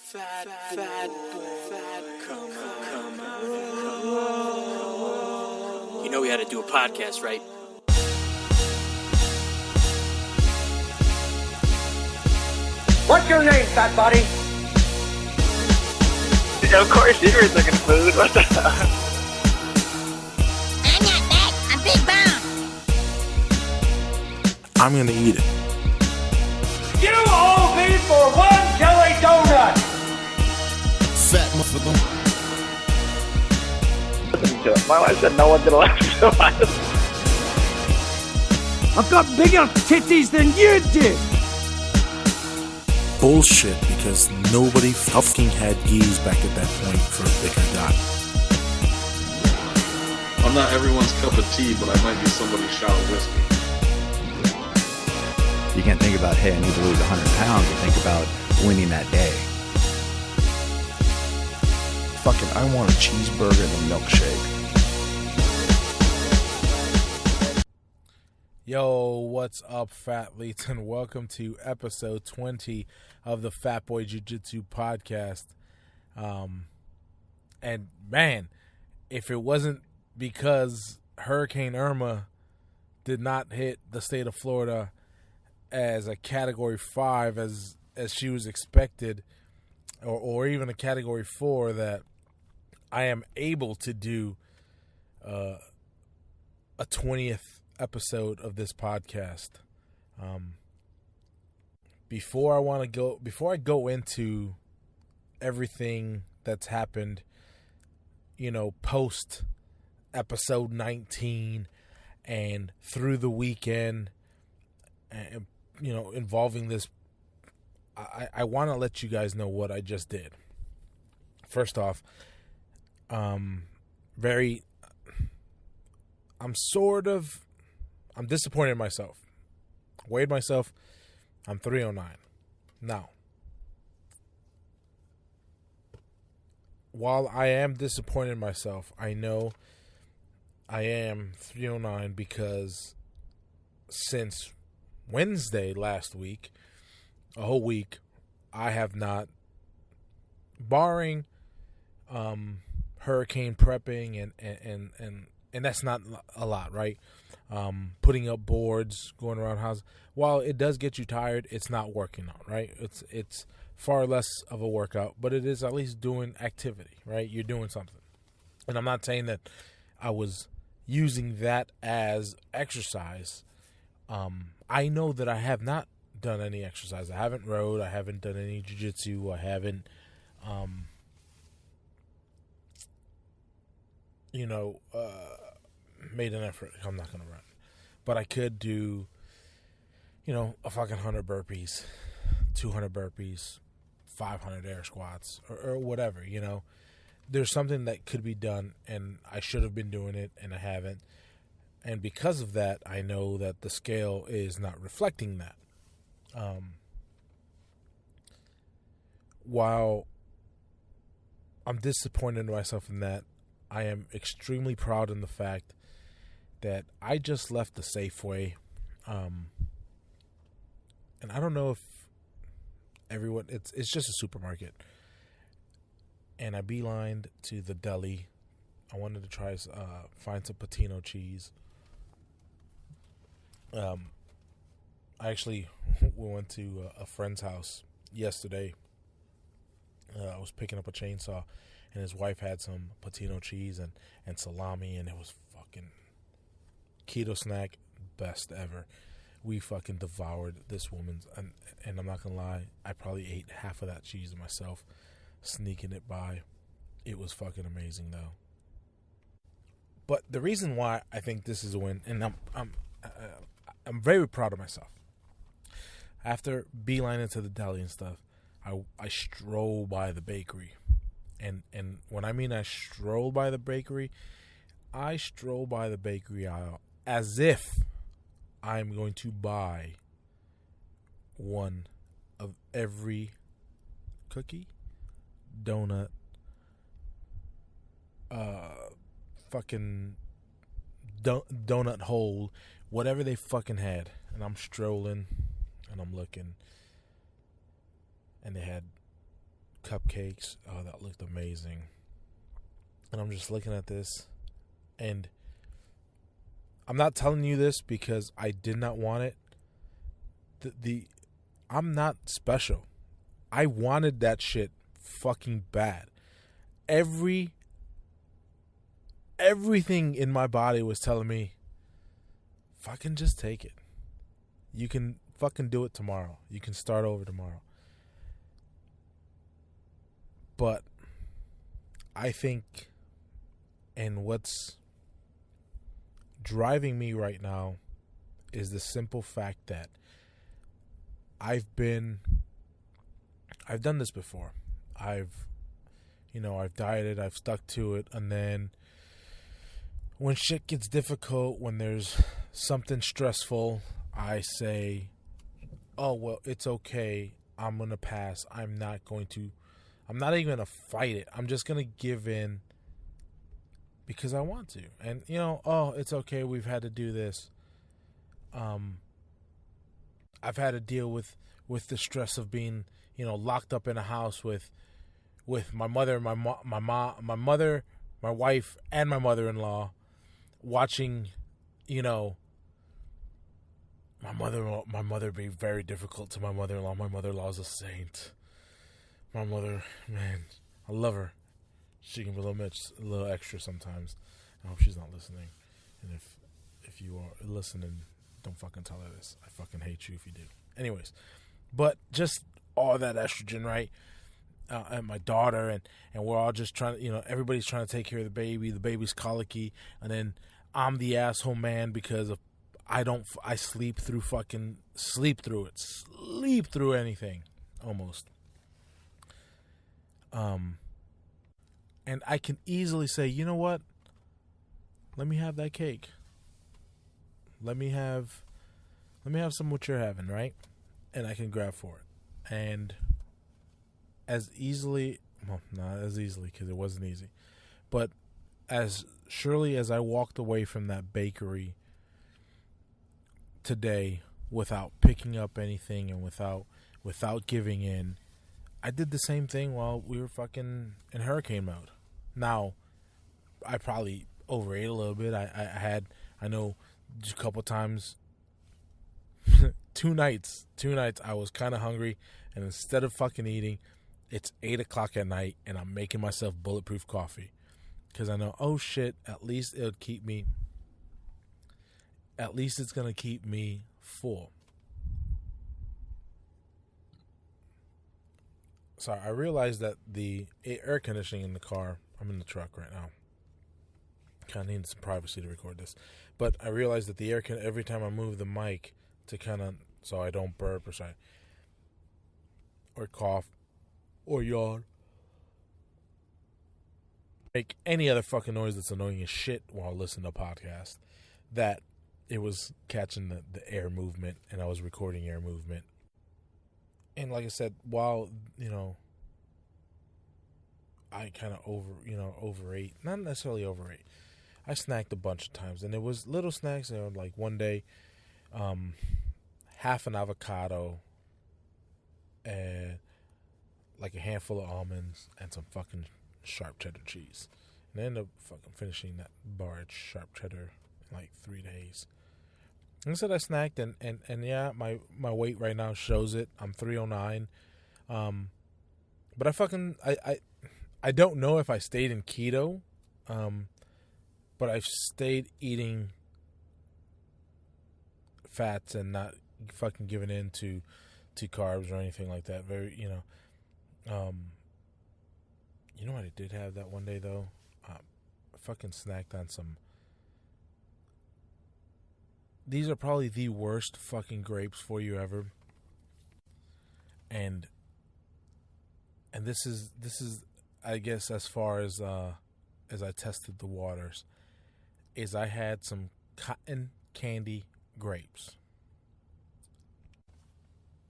Fat boy, come on. You know we had to do a podcast, right? What's your name, fat body? Of course, you were looking food. What the hell? I'm not fat. I'm big bone. I'm gonna eat it. You owe me for one jelly donut! Fat motherfucker. Listen to it. My wife said no one's gonna listen to us. I've got bigger titties than you did! Bullshit, because nobody fucking had geese back at that point for a bigger dot. I'm not everyone's cup of tea, but I might be somebody's shot of whiskey. You can't think about, hey, I need to lose 100 pounds. You think about winning that day. Fucking, I want a cheeseburger and a milkshake. Yo, what's up, fathletes, and welcome to episode 20 of the Fat Boy Jiu-Jitsu podcast. And man, if it wasn't because Hurricane Irma did not hit the state of Florida as a Category 5 as she was expected, or even a Category 4, that I am able to do a 20th episode of this podcast. Before I go into everything that's happened, post episode 19 and through the weekend, and involving this, I want to let you guys know what I just did. First off, I'm disappointed in myself. Weighed myself, I'm 309. Now, while I am disappointed in myself, I know I am 309 because since Wednesday last week, a whole week, I have not, barring hurricane prepping and that's not a lot, right? Putting up boards, going around houses. While it does get you tired, it's not working out, right? It's far less of a workout, but it is at least doing activity, right? You're doing something. And I'm not saying that I was using that as exercise. I know that I have not done any exercise. I haven't rowed. I haven't done any jiu-jitsu. I haven't, made an effort. I'm not going to run. But I could do, a fucking 100 burpees, 200 burpees, 500 air squats, or whatever, There's something that could be done, and I should have been doing it, and I haven't. And because of that, I know that the scale is not reflecting that. While I'm disappointed in myself in that, I am extremely proud in the fact that I just left the Safeway. And I don't know if everyone, it's just a supermarket. And I beelined to the deli. I wanted to try find some Patino cheese. I actually went to a friend's house yesterday. I was picking up a chainsaw, and his wife had some Patino cheese and salami, and it was fucking keto snack, best ever. We fucking devoured this woman's, and I'm not gonna lie, I probably ate half of that cheese myself, sneaking it by. It was fucking amazing though. But the reason why I think this is a win, and I'm very proud of myself. After beelining to the deli and stuff, I stroll by the bakery. And when I mean I stroll by the bakery, I stroll by the bakery aisle as if I'm going to buy one of every cookie, donut, fucking donut hole, whatever they fucking had. And I'm strolling and I'm looking, and they had cupcakes. Oh, that looked amazing. And I'm just looking at this, and I'm not telling you this because I did not want it. I'm not special. I wanted that shit fucking bad. Everything in my body was telling me, fucking just take it. You can fucking do it tomorrow. You can start over tomorrow. But I think, and what's driving me right now is the simple fact that I've done this before. I've dieted, I've stuck to it, and then when shit gets difficult, when there's something stressful, I say, oh, well, it's okay. I'm going to pass. I'm not even going to fight it. I'm just going to give in because I want to. And, oh, it's okay. We've had to do this. I've had to deal with the stress of being, locked up in a house with my mother, my mother, my wife, and my mother-in-law, watching, my mother be very difficult to my mother-in-law. My mother-in-law's a saint. My mother, man, I love her. She can be a little extra sometimes. I hope she's not listening. And if you are listening, don't fucking tell her this. I fucking hate you if you do. Anyways, but just all that estrogen, right? And my daughter, and we're all just trying to, everybody's trying to take care of the baby. The baby's colicky, and then I'm the asshole man because of I sleep through anything almost. And I can easily say, you know what? Let me have that cake. Let me have some of what you're having, right? And I can grab for it. And as easily, well, not as easily because it wasn't easy, but as surely as I walked away from that bakery today without picking up anything and without giving in, I did the same thing while we were fucking in hurricane mode. Now, I probably overate a little bit. I know a couple times, two nights I was kind of hungry, and instead of fucking eating, it's 8 o'clock at night and I'm making myself bulletproof coffee because I know, oh shit, at least it's going to keep me full. Sorry, I realized that the air conditioning in the car, I'm in the truck right now. Kind of need some privacy to record this. But I realized that every time I move the mic to so I don't burp or cough or yawn, make any other fucking noise that's annoying as shit while listening to a podcast, that it was catching the air movement and I was recording air movement. And like I said, while, I kind of overate, not necessarily overate. I snacked a bunch of times, and it was little snacks. Like one day, half an avocado, and like a handful of almonds, and some fucking sharp cheddar cheese. And I ended up fucking finishing that bar of sharp cheddar in like 3 days. And so I snacked, and yeah, my weight right now shows it. I'm 309. But I don't know if I stayed in keto, but I've stayed eating fats and not fucking giving in to carbs or anything like that. Very, you know what I did have that one day though? I fucking snacked on some. These are probably the worst fucking grapes for you ever. And this is I guess as far as I tested the waters, is I had some cotton candy grapes.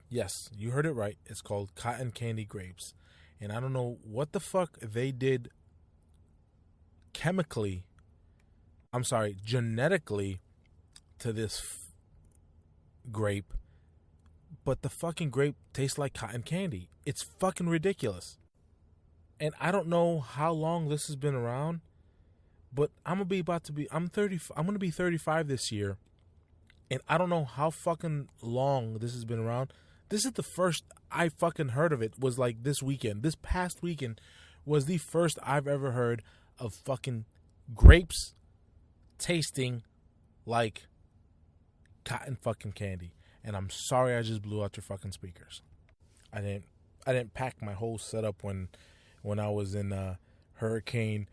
Yes, you heard it right. It's called cotton candy grapes. And I don't know what the fuck they did genetically to this grape, but the fucking grape tastes like cotton candy. It's fucking ridiculous. And I don't know how long this has been around, but I'm going to be 35 this year. And I don't know how fucking long this has been around. This is the first I fucking heard of it, was like this weekend. This past weekend was the first I've ever heard of fucking grapes tasting like cotton fucking candy. And I'm sorry I just blew out your fucking speakers. I didn't pack my whole setup when I was in Hurricane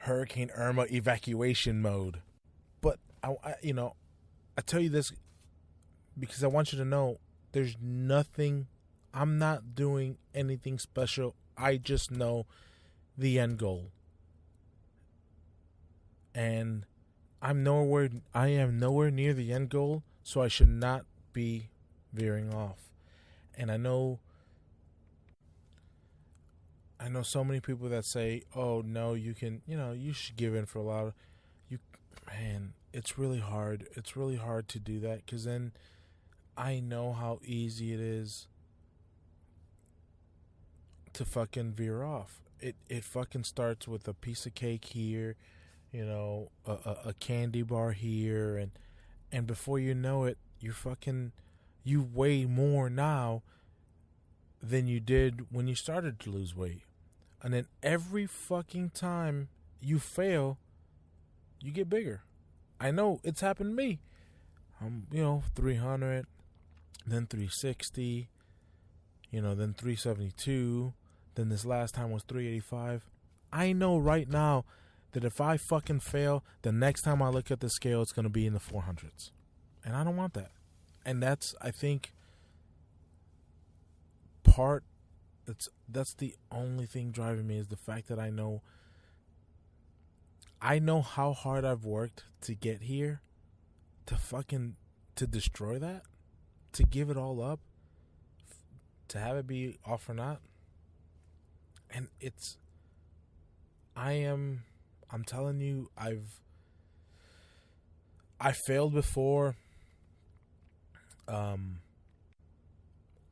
Irma evacuation mode. But I tell you this because I want you to know there's nothing. I'm not doing anything special. I just know the end goal. And I am nowhere near the end goal, so I should not be veering off. And I know so many people that say, "Oh no, you should give in for a lot of man." It's really hard. It's really hard to do that because then I know how easy it is to fucking veer off. It fucking starts with a piece of cake here, a candy bar here, and before you know it, you weigh more now than you did when you started to lose weight. And then every fucking time you fail, you get bigger. I know it's happened to me. 300, then 360, then 372, then this last time was 385. I know right now that if I fucking fail, the next time I look at the scale, it's going to be in the 400s. And I don't want that. And that's, I think, that's the only thing driving me is the fact that I know how hard I've worked to get here, to destroy that, to give it all up, to have it be all for naught. And I'm telling you, I failed before.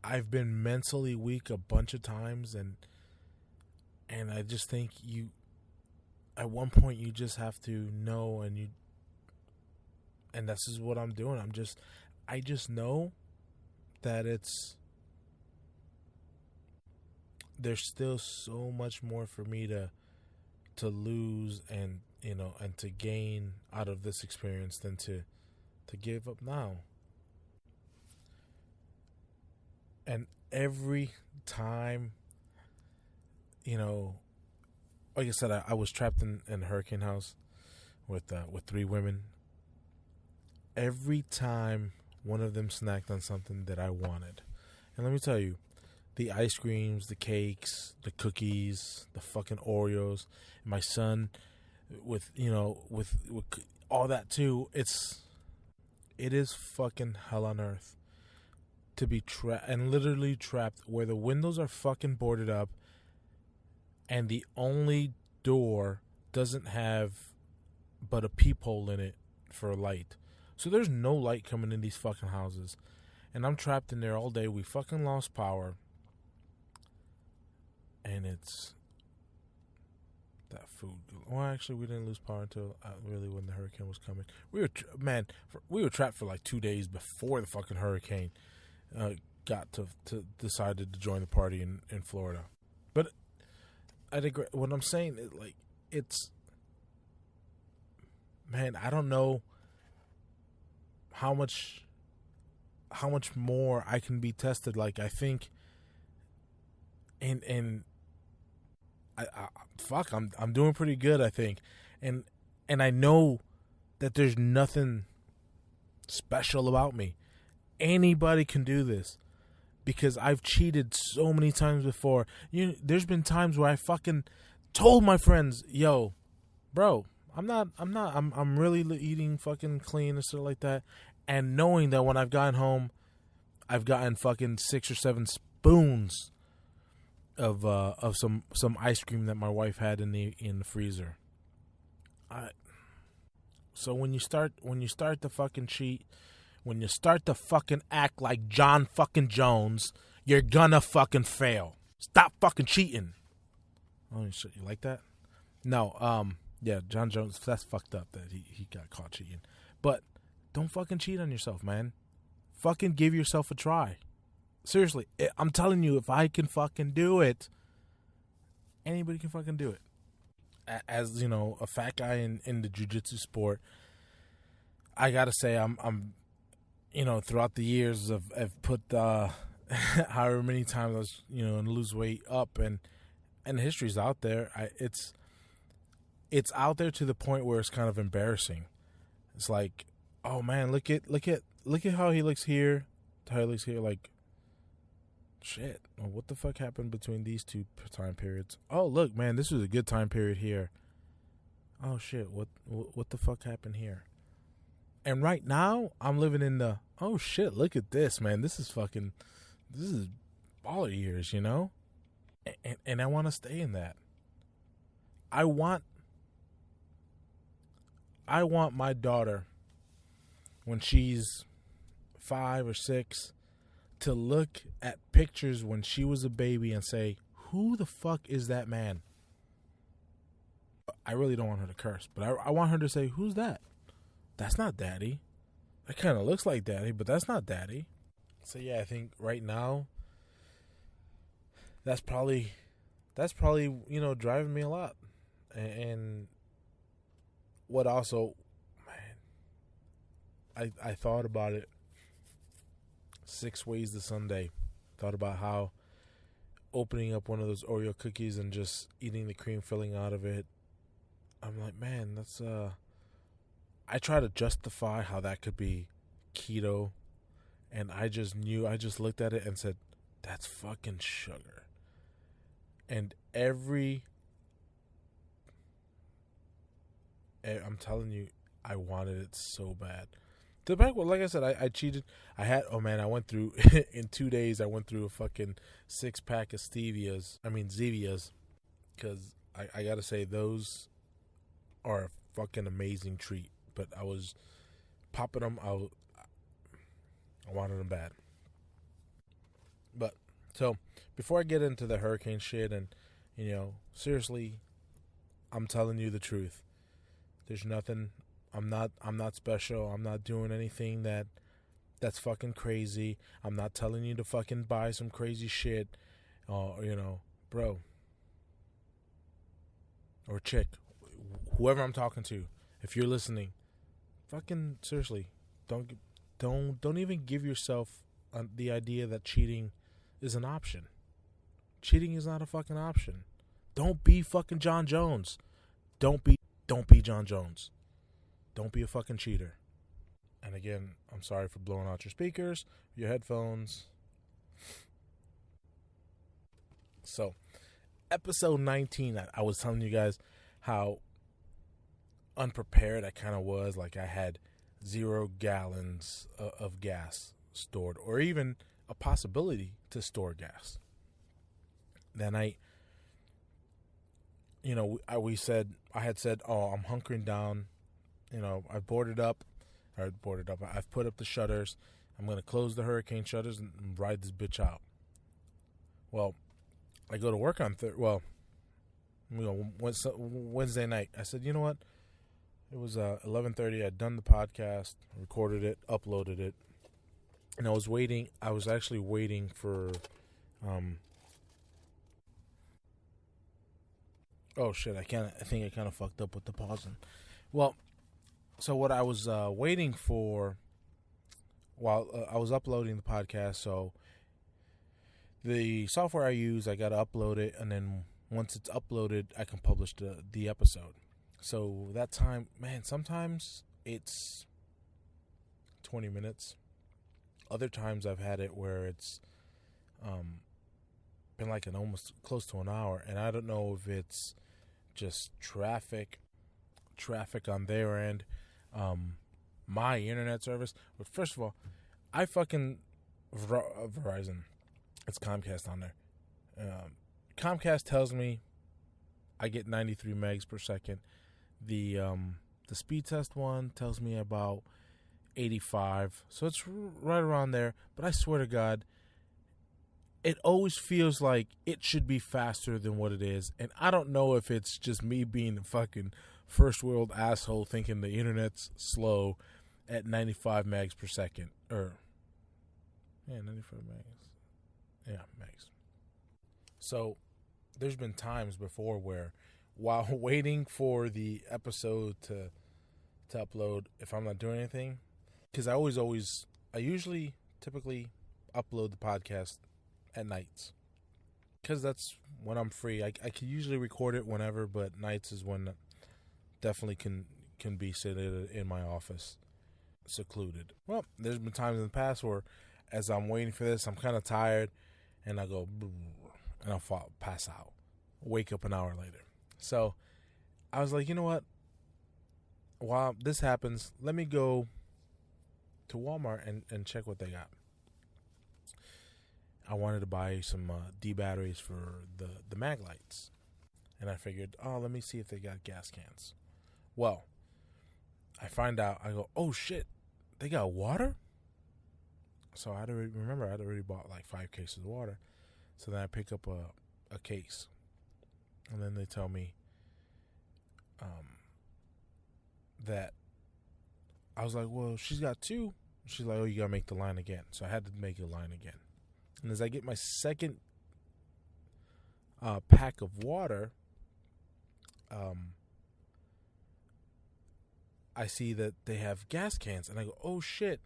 I've been mentally weak a bunch of times, and I just think at one point you just have to know, and this is what I'm doing. I just know that there's still so much more for me to lose and to gain out of this experience than to give up now. And every time, like I said, I was trapped in a hurricane house with 3 women. Every time one of them snacked on something that I wanted, and let me tell you, the ice creams, the cakes, the cookies, the fucking Oreos, and my son with all that too. It is fucking hell on earth to be literally trapped where the windows are fucking boarded up and the only door doesn't have but a peephole in it for a light. So there's no light coming in these fucking houses. And I'm trapped in there all day. We fucking lost power. And it's that food. Well, actually, we didn't lose power until really when the hurricane was coming. We were trapped for like 2 days before the fucking hurricane got to decided to join the party in Florida. But I digress. What I'm saying is man, I don't know how much more I can be tested. Like, I think, and I'm doing pretty good, I think, and I know that there's nothing special about me. Anybody can do this because I've cheated so many times before. There's been times where I fucking told my friends, "Yo, bro, I'm really eating fucking clean and stuff like that," and knowing that when I've gotten home, I've gotten fucking 6 or 7 spoons of some ice cream that my wife had in the freezer. So when you start to fucking cheat, when you start to fucking act like Jon fucking Jones, you're gonna fucking fail. Stop fucking cheating. Oh shit, you like that? No, yeah, Jon Jones. That's fucked up that he got caught cheating. But don't fucking cheat on yourself, man. Fucking give yourself a try. Seriously, I'm telling you, if I can fucking do it, anybody can fucking do it. As you know, a fat guy in the jiu-jitsu sport, I gotta say, I'm throughout the years I've put however many times I was lose weight up, and the history's out there. It's out there to the point where it's kind of embarrassing. It's like, oh man, look at how he looks here, how he looks here. Like, shit, well, what the fuck happened between these two time periods? Oh look, man, this was a good time period here. Oh shit, what the fuck happened here? And right now, I'm living in the, oh shit, look at this, man. This is baller years, you know? And I want to stay in that. I want my daughter, when she's 5 or 6, to look at pictures when she was a baby and say, who the fuck is that man? I really don't want her to curse, but I want her to say, who's that? That's not daddy. That kind of looks like daddy, but that's not daddy. So yeah, I think right now, that's probably driving me a lot. And what also, man, I thought about it 6 ways to Sunday. Thought about how opening up one of those Oreo cookies and just eating the cream filling out of it, I'm like, man, that's I try to justify how that could be keto, and I just looked at it and said, that's fucking sugar. And I'm telling you, I wanted it so bad. The back, well, like I said, I cheated. I went through, in 2 days, I went through a fucking 6-pack of Zevias, because I gotta say, those are a fucking amazing treat. But I was popping them out. I wanted them bad. But, so, before I get into the hurricane shit, and, seriously, I'm telling you the truth. There's nothing, I'm not special. I'm not doing anything that's fucking crazy. I'm not telling you to fucking buy some crazy shit. Bro. Or chick. Whoever I'm talking to. If you're listening, fucking seriously, don't even give yourself the idea that cheating is an option. Cheating is not a fucking option. Don't be fucking Jon Jones. Don't be Jon Jones. Don't be a fucking cheater. And again, I'm sorry for blowing out your speakers, your headphones. So, episode 19, I was telling you guys how unprepared I kind of was. Like, I had 0 gallons of gas stored, or even a possibility to store gas. Then I had said, oh, I'm hunkering down. I've boarded up. I've put up the shutters. I'm going to close the hurricane shutters and ride this bitch out. Well, I go to work on Wednesday night. I said, you know what? It was 11:30. I'd done the podcast, recorded it, uploaded it, and I was waiting. I was actually waiting for. Oh shit! I think I kind of fucked up with the pausing. Well, so what I was waiting for while I was uploading the podcast. So the software I use, I gotta upload it, and then once it's uploaded, I can publish the episode. So that time, man, sometimes it's 20 minutes. Other times I've had it where it's been like an almost close to an hour, and I don't know if it's just traffic on their end, my internet service. But first of all, I fucking Verizon. It's Comcast on there. Comcast tells me I get 93 megs per second. The speed test one tells me about 85, so it's right around there. But I swear to God, it always feels like it should be faster than what it is. And I don't know if it's just me being a fucking first world asshole thinking the internet's slow at 95 megs per second. 95 megs. Yeah, megs. So there's been times before where while waiting for the episode to upload, if I'm not doing anything, because I usually typically upload the podcast at nights because that's when I'm free. I can usually record it whenever, but nights is when definitely can be seated in my office, secluded. Well, there's been times in the past where as I'm waiting for this, I'm kind of tired, and I go, and I'll pass out, wake up an hour later. So I was like, you know what? While this happens, let me go to Walmart and check what they got. I wanted to buy some D batteries for the mag lights. And I figured, let me see if they got gas cans. Well, I find out, I go, oh shit, they got water? So I'd already bought like 5 cases of water. So then I pick up a case. And then they tell me that I was like, well, she's got 2. She's like, oh, you got to make the line again. So I had to make a line again. And as I get my second pack of water, I see that they have gas cans. And I go, oh, shit.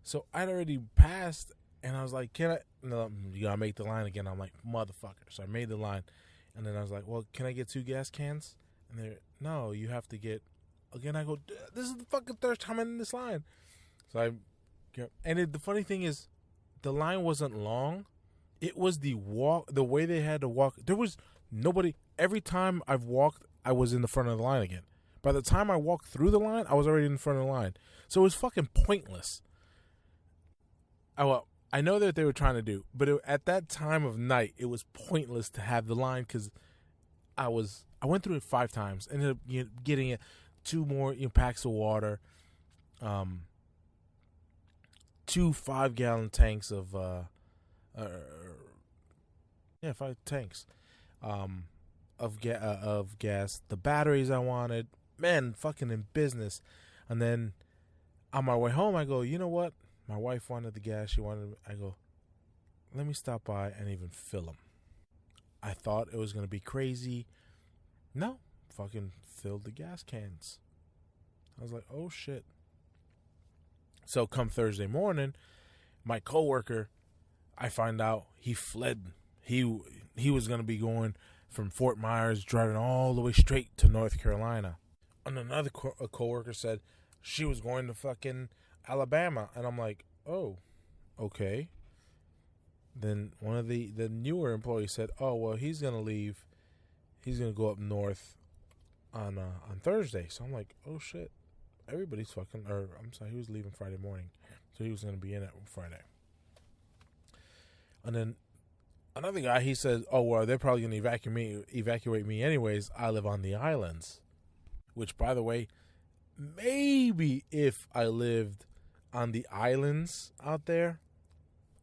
So I'd already passed. And I was like, no, you got to make the line again. I'm like, motherfucker. So I made the line. And then I was like, well, can I get 2 gas cans? And they're, no, you have to get, again, I go, this is the fucking third time I'm in this line. So the funny thing is, the line wasn't long. It was the way they had to walk. There was nobody. Every time I've walked, I was in the front of the line again. By the time I walked through the line, I was already in front of the line. So it was fucking pointless. I know that they were trying to do, but at that time of night, it was pointless to have the line because I went through it 5 times. Ended up getting it 2 more packs of water, 2 5-gallon tanks of 5 tanks of gas. The batteries I wanted, man, fucking in business. And then on my way home, I go, you know what? My wife wanted the gas. I go, let me stop by and even fill them. I thought it was going to be crazy. No, fucking filled the gas cans. I was like, oh shit. So come Thursday morning, my coworker, I find out he fled. He was going to be going from Fort Myers, driving all the way straight to North Carolina. And another coworker said she was going to fucking Alabama. And I'm like, oh, okay. Then one of the newer employees said, oh, well, he's going to leave. He's going to go up north on Thursday. So I'm like, oh, shit. Everybody's fucking, he was leaving Friday morning. So he was going to be in it Friday. And then another guy, he said, oh, well, they're probably going to evacuate me anyways. I live on the islands. Which, by the way, maybe if I lived on the islands out there,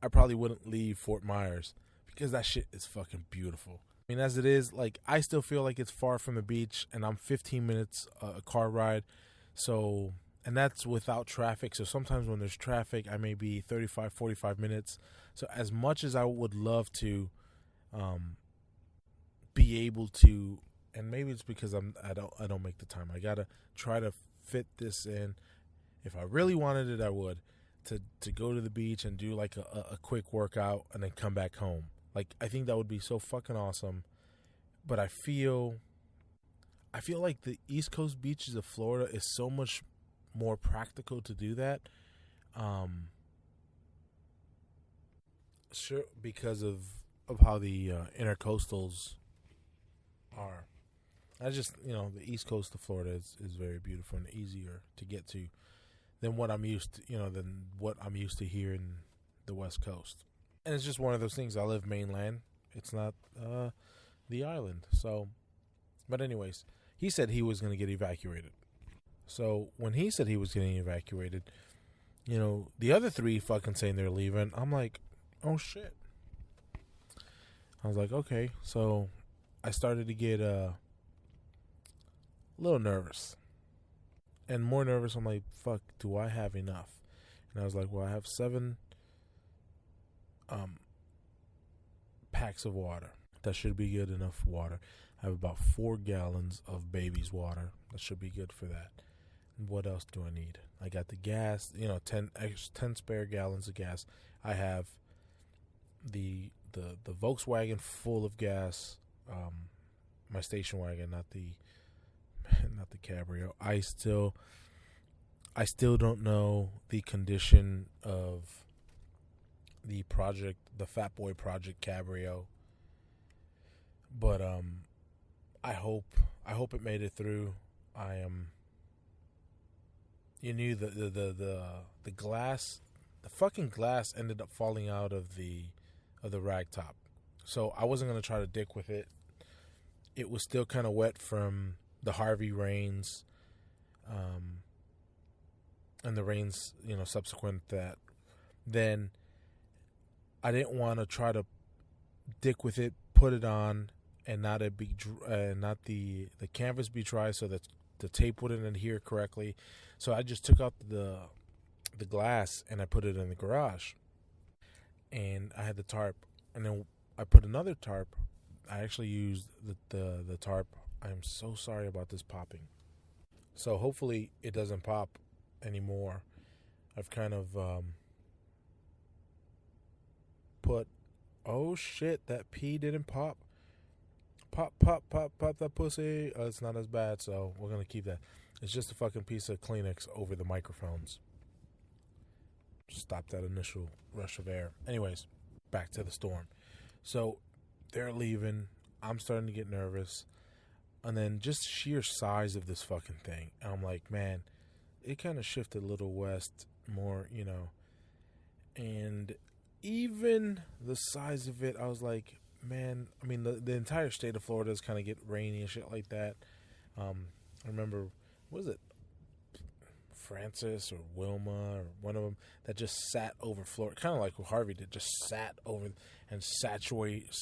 I probably wouldn't leave Fort Myers because that shit is fucking beautiful. I mean, as it is, like, I still feel like it's far from the beach, and I'm 15 minutes a car ride. So, and that's without traffic. So sometimes when there's traffic, I may be 35, 45 minutes. So as much as I would love to be able to, and maybe it's because I don't make the time. I gotta try to fit this in. If I really wanted it, I would to go to the beach and do like a quick workout and then come back home. Like, I think that would be so fucking awesome. But I feel like the East Coast beaches of Florida is so much more practical to do that. Sure, because of how the intercoastals are. I just, the East Coast of Florida is very beautiful and easier to get to than what I'm used to here in the West Coast. And it's just one of those things. I live mainland. It's not the island. So, but anyways, he said he was going to get evacuated. So when he said he was getting evacuated, the other 3 fucking saying they're leaving. I'm like, oh shit. I was like, okay. So I started to get a little nervous. And more nervous, I'm like, fuck, do I have enough? And I was like, well, I have 7 packs of water. That should be good enough water. I have about 4 gallons of baby's water. That should be good for that. And what else do I need? I got the gas, 10 spare gallons of gas. I have the Volkswagen full of gas. My station wagon, not the Cabrio. I still don't know the condition of the Fat Boy Project Cabrio. But I hope it made it through. I am. You knew the glass, the fucking glass ended up falling out of the rag top. So I wasn't gonna try to dick with it. It was still kind of wet from the Harvey rains, and the rains, subsequent that. Then I didn't want to try to dick with it, put it on, and not the canvas be dry, so that the tape wouldn't adhere correctly. So I just took out the glass and I put it in the garage, and I had the tarp, and then I put another tarp. I actually used the tarp. I'm so sorry about this popping. So hopefully it doesn't pop anymore. I've kind of put, oh shit, that pee didn't pop. Pop that pussy. It's not as bad, so we're going to keep that. It's just a fucking piece of Kleenex over the microphones. Stop that initial rush of air. Anyways, back to the storm. So they're leaving. I'm starting to get nervous. And then just sheer size of this fucking thing. And I'm like, man, it kind of shifted a little west more, And even the size of it, I was like, man, I mean, the entire state of Florida is kind of get rainy and shit like that. I remember, what was it? Francis or Wilma or one of them that just sat over Florida, kind of like what Harvey did, just sat over and saturating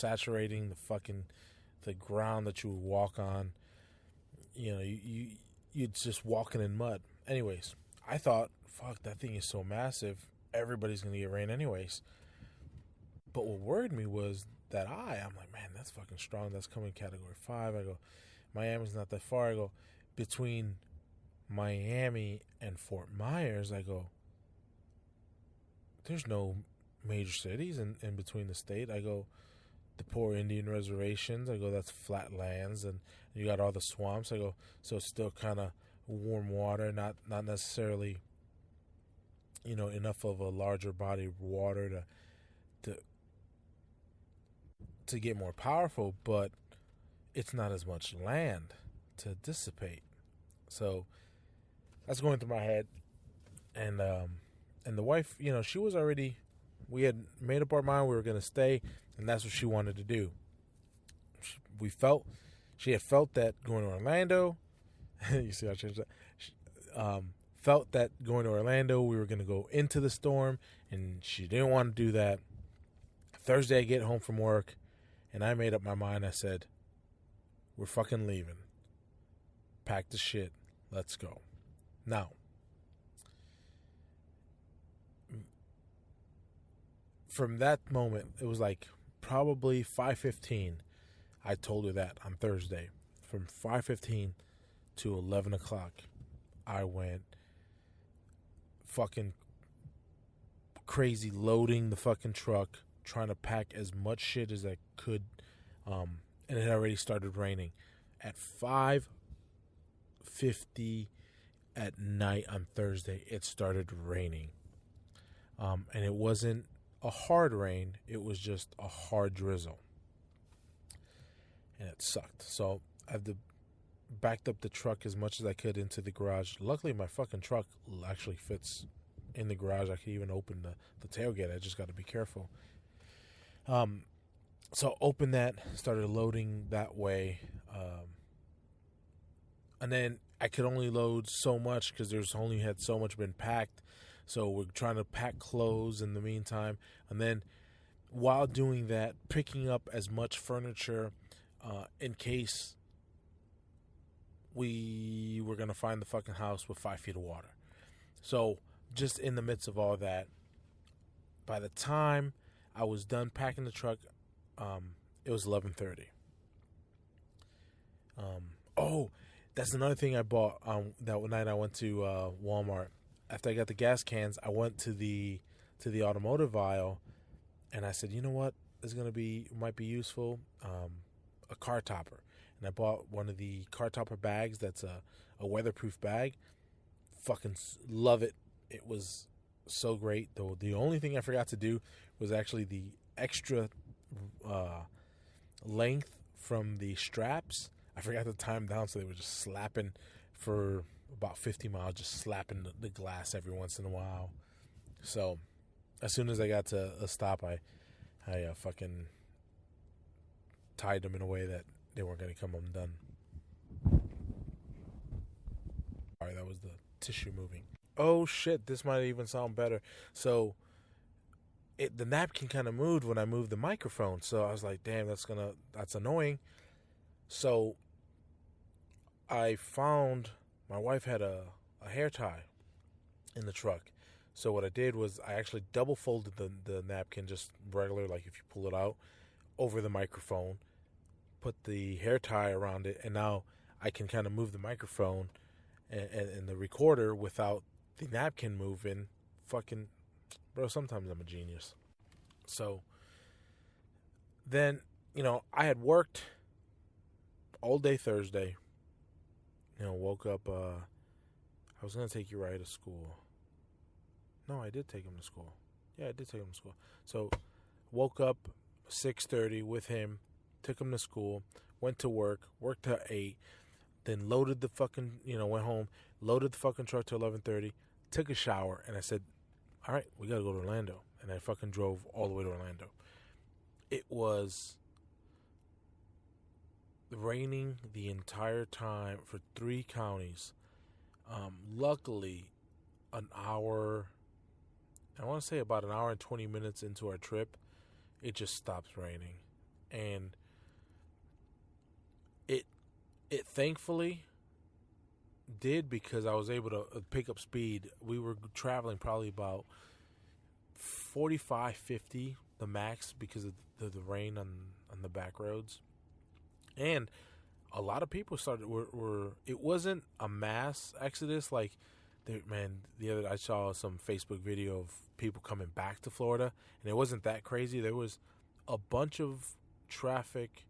the ground that you would walk on. You're just walking in mud. Anyways, I thought, fuck, that thing is so massive, everybody's gonna get rain anyways. But what worried me was that I'm like, man, that's fucking strong. That's coming Category 5. I go, Miami's not that far. I go, between Miami and Fort Myers, I go, there's no major cities in between the state. I go, the poor Indian reservations. I go, that's flat lands, and you got all the swamps. I go, so it's still kind of warm water, not necessarily, enough of a larger body of water to get more powerful, but it's not as much land to dissipate. So that's going through my head, and the wife, she was already. We had made up our mind we were going to stay, and that's what she wanted to do. She had felt that going to Orlando. You see, I changed that. Felt that going to Orlando, we were going to go into the storm, and she didn't want to do that. Thursday, I get home from work, and I made up my mind. I said, we're fucking leaving. Pack the shit. Let's go. Now, from that moment, it was like probably 5:15. I told her that on Thursday. From 5:15 to 11 o'clock, I went fucking crazy loading the fucking truck, trying to pack as much shit as I could, and it had already started raining. At 5:50 at night on Thursday, it started raining, and it wasn't a hard rain, it was just a hard drizzle, and it sucked. So I had to backed up the truck as much as I could into the garage. Luckily, my fucking truck actually fits in the garage. I could even open the tailgate. I just got to be careful. So opened that, started loading that way, and then I could only load so much because there's only had so much been packed. So we're trying to pack clothes in the meantime, and then while doing that, picking up as much furniture in case we were going to find the fucking house with 5 feet of water. So just in the midst of all that, by the time I was done packing the truck, it was 11:30. Oh, that's another thing I bought. That night I went to Walmart. After I got the gas cans, I went to the automotive aisle, and I said, you know what, is might be useful, a car topper. And I bought one of the car topper bags. That's a weatherproof bag. Fucking love it. It was so great. Though the only thing I forgot to do was actually the extra length from the straps. I forgot to tie them down, so they were just slapping for about 50 miles, just slapping the glass every once in a while. So as soon as I got to a stop, I fucking tied them in a way that they weren't going to come undone. Sorry, that was the tissue moving. Oh shit, this might even sound better. So the napkin kind of moved when I moved the microphone. So I was like, damn, that's annoying. So I found my wife had a hair tie in the truck. So what I did was I actually double folded the napkin, just regular, like if you pull it out, over the microphone, put the hair tie around it, and now I can kind of move the microphone and the recorder without the napkin moving. Fucking, bro, sometimes I'm a genius. So then, I had worked all day Thursday. Woke up, I was going to take Uriah to school. No, I did take him to school. Yeah, I did take him to school. So woke up 6:30 with him, took him to school, went to work, worked till 8, then loaded the fucking, went home, loaded the fucking truck till 11:30, took a shower, and I said, all right, we got to go to Orlando. And I fucking drove all the way to Orlando. It was raining the entire time for 3 counties. Luckily, I want to say about an hour and 20 minutes into our trip, it just stops raining. And it thankfully did, because I was able to pick up speed. We were traveling probably about 45, 50, the max, because of the rain on the back roads. And a lot of people it wasn't a mass exodus. Like, the other, I saw some Facebook video of people coming back to Florida, and it wasn't that crazy. There was a bunch of traffic.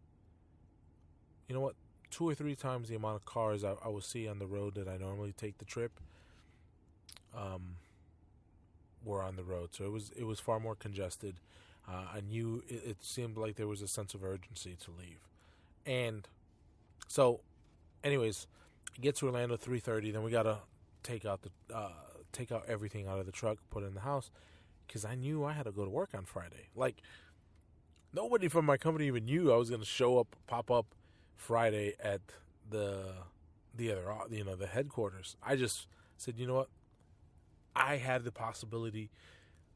You know what? 2 or 3 times the amount of cars I will see on the road that I normally take the trip were on the road. So it was far more congested. I knew it seemed like there was a sense of urgency to leave. And so, anyways, get to Orlando 3:30. Then we gotta take out everything out of the truck, put it in the house, because I knew I had to go to work on Friday. Like, nobody from my company even knew I was gonna pop up Friday at the headquarters. I just said, you know what? I have the possibility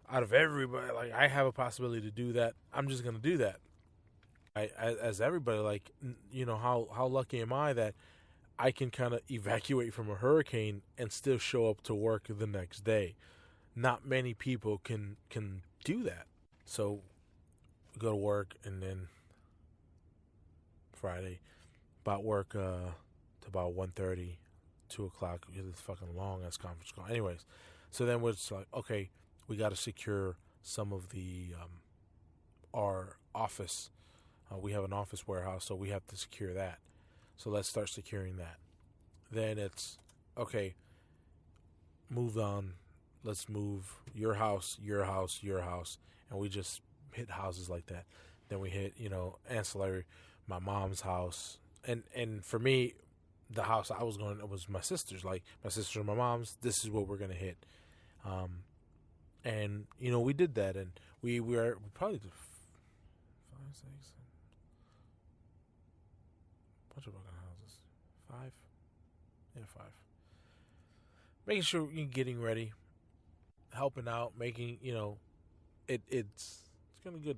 out of everybody. Like, I have a possibility to do that. I'm just gonna do that. As everybody, like, how lucky am I that I can kind of evacuate from a hurricane and still show up to work the next day. Not many people can do that. So go to work, and then Friday, about work to about 1:30, 2 o'clock. It's fucking long ass conference call. Anyways, so then we're just like, okay, we got to secure some of the our office. We have an office warehouse, so we have to secure that. So let's start securing that. Then it's, okay, move on. Let's move your house, your house, your house. And we just hit houses like that. Then we hit, ancillary, my mom's house. And for me, the house I was going, it was my sister's. Like, my sister and my mom's, this is what we're going to hit. And, we did that. And we probably did 5, 6, bunch of fucking houses. 5? Yeah, 5. Making sure you're getting ready, helping out, making, it's gonna be good.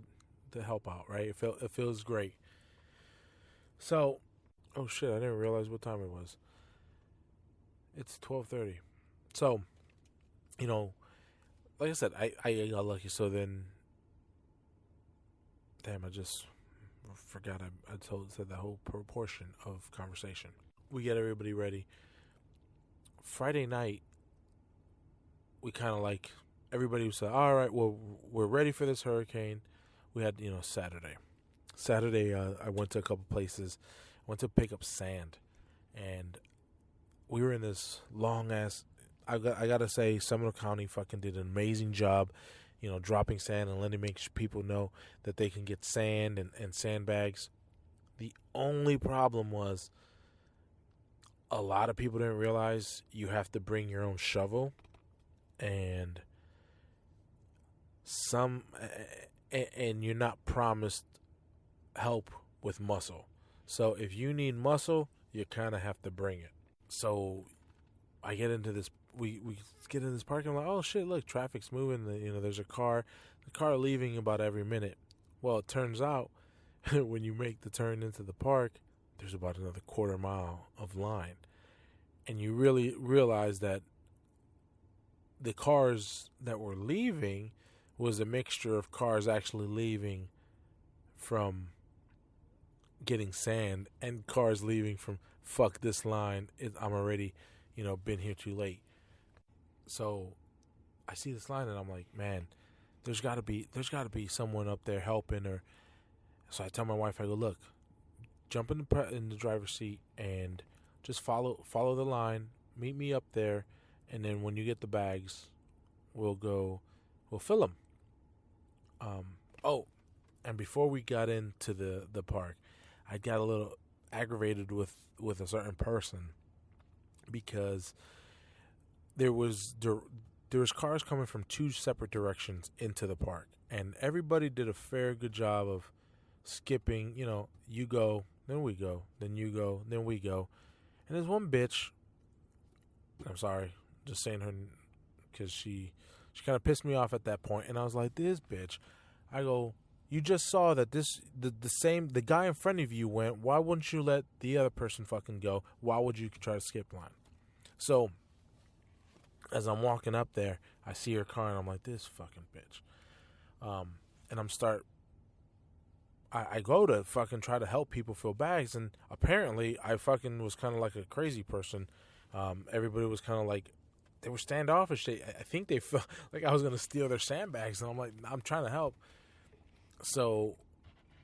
to help out, right? It feels great. So, oh shit, I didn't realize what time it was. It's 12:30. So, like I said, I got lucky. So then, damn, I just forgot I said that whole proportion of conversation. We get everybody ready. Friday night, we kind of like, everybody was like, all right, well, we're ready for this hurricane. We had, Saturday. I went to a couple places. I went to pick up sand. And we were in this long ass, I gotta say, Seminole County fucking did an amazing job, dropping sand and letting people know that they can get sand and sandbags. The only problem was a lot of people didn't realize you have to bring your own shovel, and and you're not promised help with muscle. So if you need muscle, you kind of have to bring it. So I get into this. We get in this park. And I'm like, oh shit! Look, traffic's moving. There's a car leaving about every minute. Well, it turns out when you make the turn into the park, there's about another quarter mile of line, and you really realize that the cars that were leaving was a mixture of cars actually leaving from getting sand and cars leaving from fuck this line. I'm already, been here too late. So I see this line and I'm like, man, there's got to be someone up there helping her. So I tell my wife, I go, look, jump in the driver's seat and just follow the line. Meet me up there, and then when you get the bags, we'll fill them. And before we got into the park, I got a little aggravated with a certain person because there was cars coming from two separate directions into the park, and everybody did a fair good job of skipping. You go, then we go, then you go, then we go, and there's one bitch. I'm sorry, just saying her because she kind of pissed me off at that point, and I was like, this bitch. I go, you just saw that the guy in front of you went. Why wouldn't you let the other person fucking go? Why would you try to skip line? So as I'm walking up there, I see her car and I'm like, this fucking bitch. And I go to fucking try to help people fill bags, and apparently I fucking was kind of like a crazy person. Everybody was kind of like, they were standoffish. I think they felt like I was going to steal their sandbags, and I'm like, I'm trying to help. So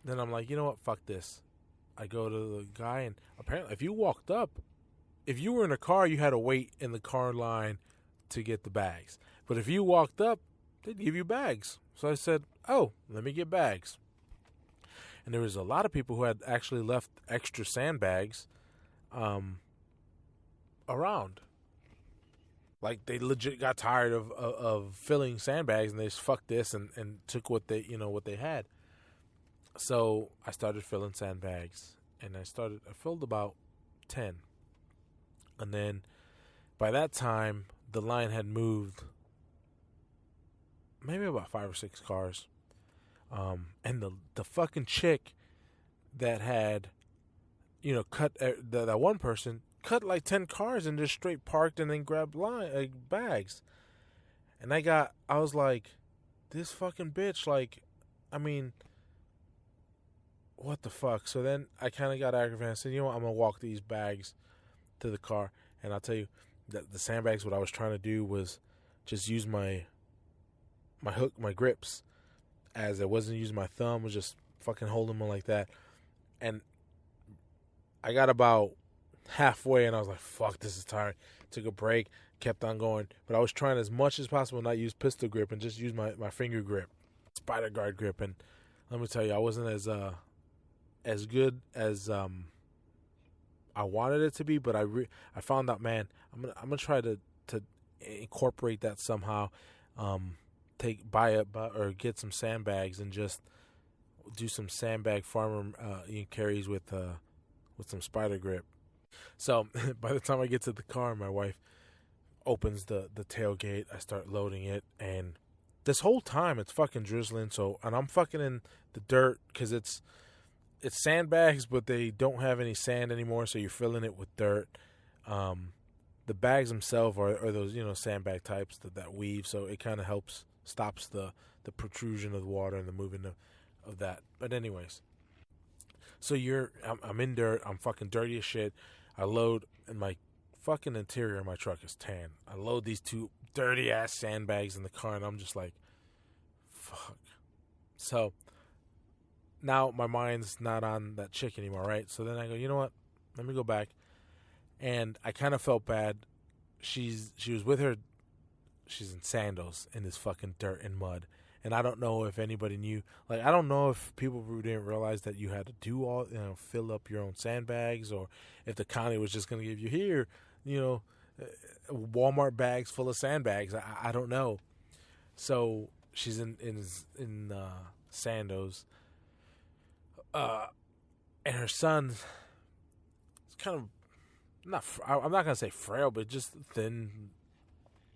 then I'm like, you know what, fuck this. I go to the guy, and apparently if you walked up, if you were in a car, you had to wait in the car line to get the bags. But if you walked up, they'd give you bags. So I said, oh, let me get bags. And there was a lot of people who had actually left extra sandbags around. Like, they legit got tired of filling sandbags, and they just fucked this and took what they had. So I started filling sandbags, and I filled about 10. And then by that time, the line had moved maybe about 5 or 6 cars. And the fucking chick that had, cut that one person cut like 10 cars and just straight parked and then grabbed bags. And I was like, this fucking bitch, like, I mean, what the fuck? So then I kind of got aggravated. I said, you know what, I'm going to walk these bags to the car. And I'll tell you that the sandbags, what I was trying to do was just use my hook, my grips, as I wasn't using my thumb, was just fucking holding them like that. And I got about halfway and I was like, fuck, this is tiring. Took a break, kept on going. But I was trying as much as possible not use pistol grip and just use my finger grip, spider guard grip. And let me tell you, I wasn't as good as I wanted it to be, but I found out, man, I'm gonna try to incorporate that somehow. Or get some sandbags and just do some sandbag farmer carries with some spider grip. So by the time I get to the car, my wife opens the tailgate. I start loading it, and this whole time it's fucking drizzling. So, and I'm fucking in the dirt because it's sandbags, but they don't have any sand anymore. So you're filling it with dirt. The bags themselves are those, sandbag types that weave. So it kind of stops the protrusion of the water and the moving of that. But anyways, so I'm in dirt. I'm fucking dirty as shit. I load, and my fucking interior of my truck is tan. I load these 2 dirty ass sandbags in the car, and I'm just like, fuck. So now my mind's not on that chick anymore, right? So then I go, you know what? Let me go back. And I kind of felt bad. She was with her. She's in sandals in this fucking dirt and mud. And I don't know if anybody knew. Like, I don't know if people who didn't realize that you had to do all, fill up your own sandbags, or if the county was just going to give you here, Walmart bags full of sandbags. I don't know. So she's in sandals. And her son's kind of I'm not gonna say frail, but just thin,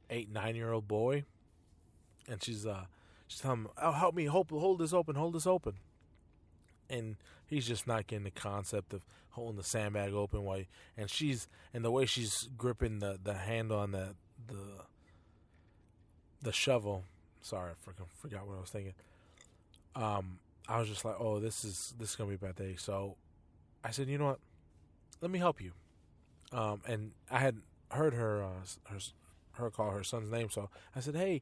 8-9-year-old boy. And she's telling him, "Oh, help me, hold this open," and he's just not getting the concept of holding the sandbag open. And the way she's gripping the handle on the shovel. Sorry, I forgot what I was thinking. I was just like, oh, this is gonna be a bad day. So I said, you know what? Let me help you. And I had heard her call her son's name, so I said, hey,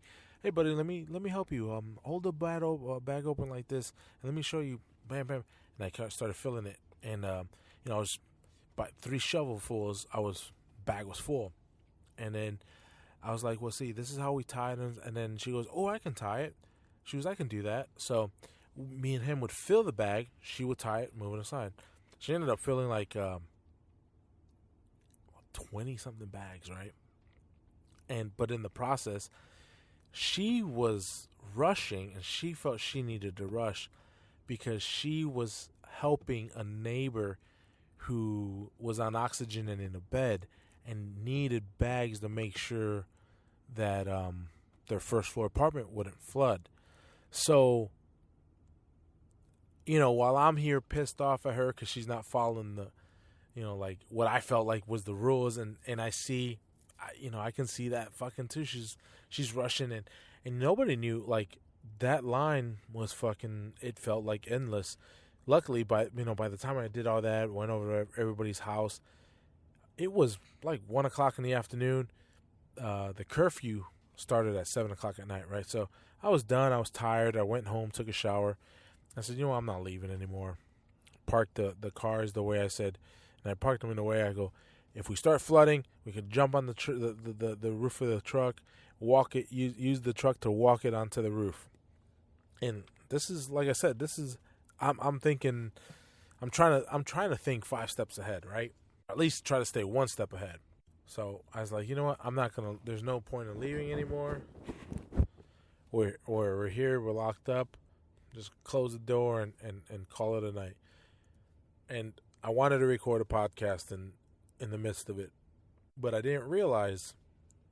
buddy, let me help you. Hold the bag open like this, and let me show you. Bam, bam. And I started filling it, and I was about 3 shovelfuls. Bag was full, and then I was like, well, see, this is how we tie it. And then she goes, oh, I can tie it. She goes, I can do that. So me and him would fill the bag. She would tie it, move it aside. She ended up filling like 20-something bags, right? But in the process, she was rushing, and she felt she needed to rush because she was helping a neighbor who was on oxygen and in a bed and needed bags to make sure that their first floor apartment wouldn't flood. So, while I'm here pissed off at her because she's not following the, like what I felt like was the rules, and I see, I can see that fucking too. She's rushing, and nobody knew, like, that line was fucking, it felt like endless. Luckily, by the time I did all that, went over to everybody's house, it was like 1 o'clock in the afternoon. The curfew started at 7 o'clock at night, right? So I was done. I was tired. I went home, took a shower. I said, I'm not leaving anymore. Parked the cars the way I said, and I parked them in the way I go, if we start flooding, we can jump on the roof of the truck, walk it, use the truck to walk it onto the roof. And this is, like I said, I'm thinking, I'm trying to think 5 steps ahead, right? At least try to stay 1 step ahead. So I was like, you know what? There's no point in leaving anymore. We're here, we're locked up. Just close the door and call it a night. And I wanted to record a podcast in the midst of it, but I didn't realize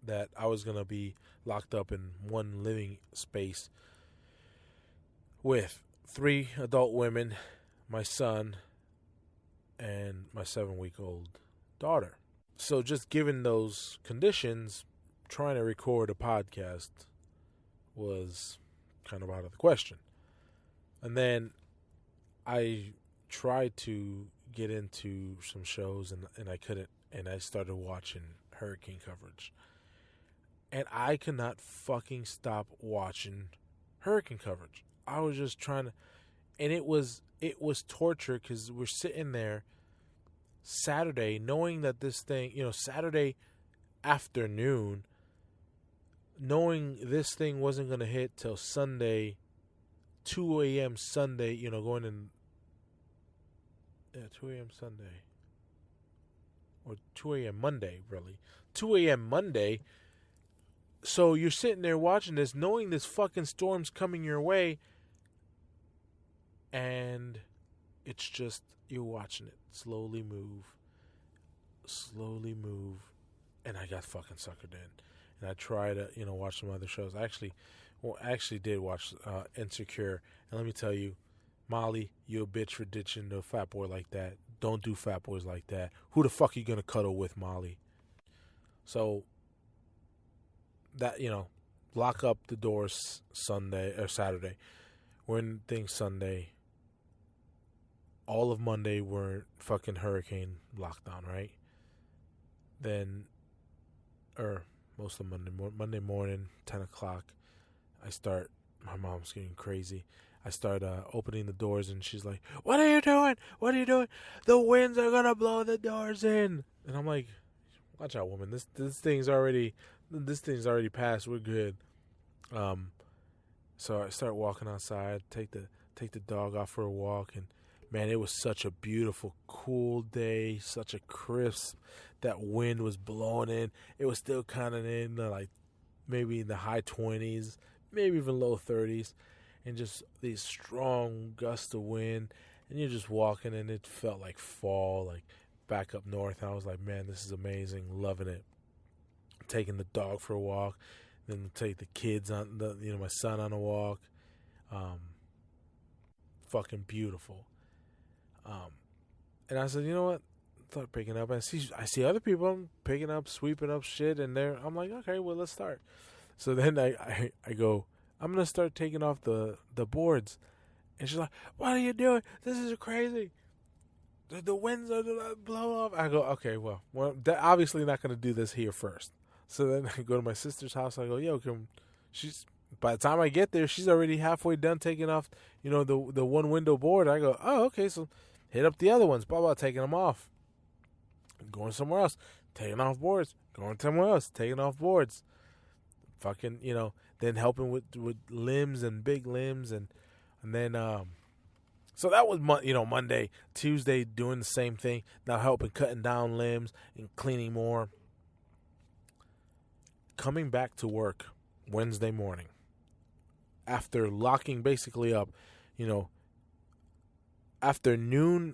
that I was going to be locked up in one living space with 3 adult women, my son, and my 7-week-old daughter. So just given those conditions, trying to record a podcast was kind of out of the question. And then I tried to get into some shows, and I couldn't. And I started watching hurricane coverage. And I could not fucking stop watching hurricane coverage. I was just trying to, and it was torture because we're sitting there Saturday knowing that this thing, Saturday afternoon, knowing this thing wasn't going to hit till Sunday, 2 a.m. Sunday, going in, 2 a.m. Sunday, or 2 a.m. Monday, really. 2 a.m. Monday. So you're sitting there watching this, knowing this fucking storm's coming your way, and it's just, you're watching it slowly move, and I got fucking suckered in. And I tried to, watch some other shows. I actually Well, I actually did watch Insecure, and let me tell you, Molly, you a bitch for ditching a fat boy like that. Don't do fat boys like that. Who the fuck are you gonna cuddle with, Molly? So that, lock up the doors Sunday or Saturday. We're in things Sunday. All of Monday we're fucking hurricane lockdown, right? Then, or most of Monday morning, 10 o'clock, my mom's getting crazy. I start opening the doors, and she's like, "What are you doing? What are you doing? The winds are gonna blow the doors in." And I'm like, "Watch out, woman. This thing's already passed. We're good." So I start walking outside, take the dog out for a walk, and man, it was such a beautiful, cool day, such a crisp. That wind was blowing in. It was still kind of in like maybe in the high 20s, maybe even low 30s, and just these strong gusts of wind. And you're just walking, and it felt like fall, like back up north. And I was like, man, this is amazing, loving it. Taking the dog for a walk, then take the kids on my son on a walk. Fucking beautiful. And I said, you know what? Start picking up. I see other people picking up, sweeping up shit, and I'm like, okay, well, let's start. So then I go, I'm gonna start taking off the boards, and she's like, what are you doing? This is crazy. The winds are gonna blow off. I go, okay, well, they're obviously not gonna do this here first. So then I go to my sister's house. I go, yo, by the time I get there, she's already halfway done taking off, the one window board. I go, oh, okay, so hit up the other ones, blah, blah, taking them off. Going somewhere else, taking off boards. Going somewhere else, taking off boards. Fucking, then helping with limbs and big limbs. And then, so that was, Monday. Tuesday, doing the same thing. Now helping cutting down limbs and cleaning more. Coming back to work Wednesday morning. After locking basically up, after noon,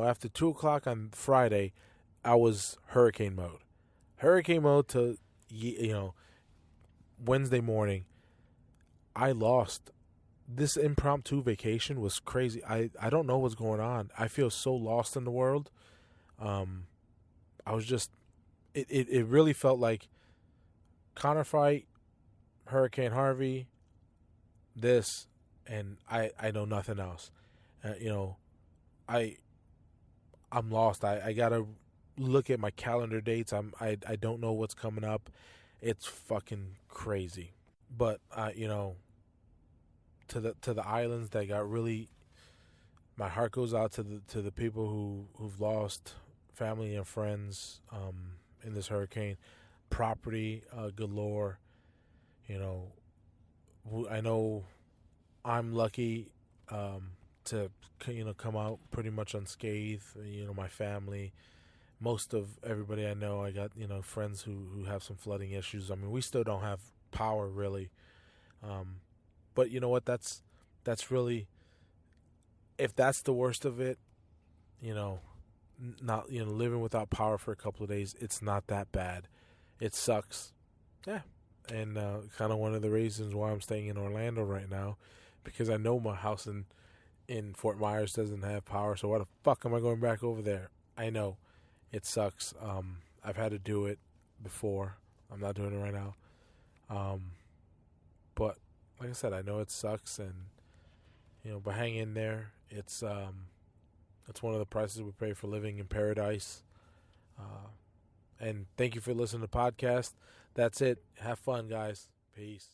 after 2 o'clock on Friday, I was hurricane mode. Hurricane mode to, Wednesday morning. I lost. This impromptu vacation was crazy. I don't know what's going on. I feel so lost in the world. I was just, it really felt like Connor fight, Hurricane Harvey, this, and I know nothing else. I'm lost. I gotta look at my calendar dates. I don't know what's coming up. It's fucking crazy. But to the islands that got really, my heart goes out to the people who've lost family and friends in this hurricane. Property galore. I know I'm lucky to come out pretty much unscathed. My family, most of everybody I know, I got friends who have some flooding issues. I mean, we still don't have power really, but you know what? That's really, if that's the worst of it, not living without power for a couple of days, it's not that bad. It sucks, yeah, and kind of one of the reasons why I'm staying in Orlando right now, because I know my house in Fort Myers doesn't have power. So why the fuck am I going back over there? I know it sucks. I've had to do it before. I'm not doing it right now. But like I said, I know it sucks, and but hang in there. It's one of the prices we pay for living in paradise. And thank you for listening to the podcast. That's it. Have fun, guys. Peace.